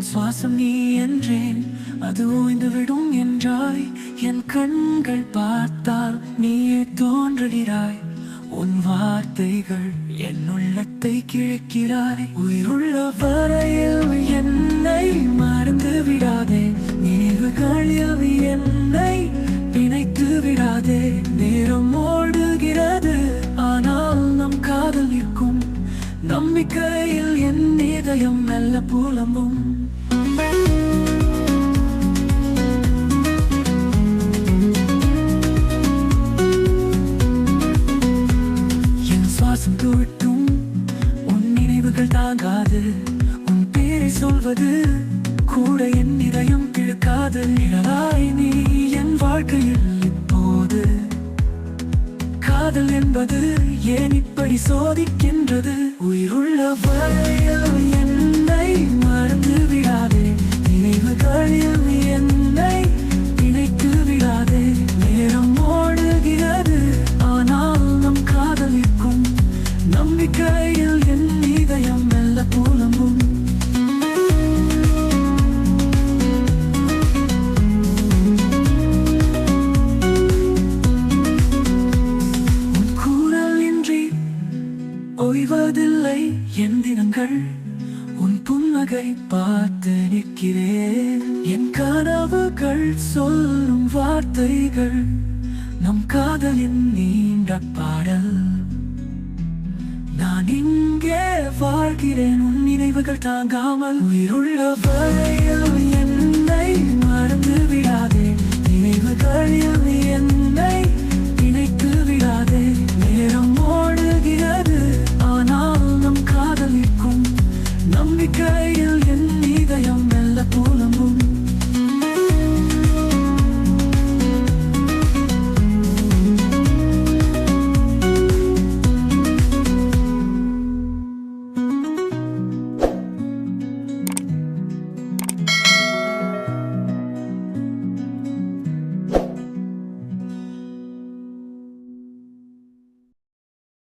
சுவாசம் நீ என்றேன், அது ஓய்ந்துவிடும் என்றாய். என் கண்கள் பார்த்தால் நீயே தோன்றுகிறாய். உன் வார்த்தைகள் என் உள்ளத்தை கிழக்கிறாய். உயிருள்ள வரையில் என்னை மறந்து விடாதே, நினைவுகளில் என்னை பிணைத்து விடாதே. நேரம் ஓடுகிறது, ஆனால் நம் காதல் நிற்கும். நம்பிக்கையில் என் இதயம் மெல்ல புலம்பும். என் சுவாசம் துவட்டும், உன் நினைவுகள் தாங்காது. உன் பேரை சொல்வது கூட என் இதயம் கிழக்காது. நிழலாய் நீ என் வாழ்க்கையில் இப்போது. காதல் என்பது ஏன் இப்படி சோதிக்கின்றது? உயிருள்ள வரையில் என்னை மறந்து விடாதே, நினைவுகளில் என்னை பிணைத்து விடாதே. நேரம் ஓடுகிறது, ஆனால் நம் காதல் இருக்கும். நம்பிக்கையில் என் இதயம் மெல்ல புலம்பும். ஓய்வதில்லை என் தினங்கள், உன் புன்னகை பார்த்து நிற்கிறேன். என் கனவுகள் சொல்லும் வார்த்தைகள் நம் காதலின் நீண்ட பாடல். நான் இங்கே வாழ்கிறேன் உன் நினைவுகள் தாங்காமல். உயிருள்ள வரையில்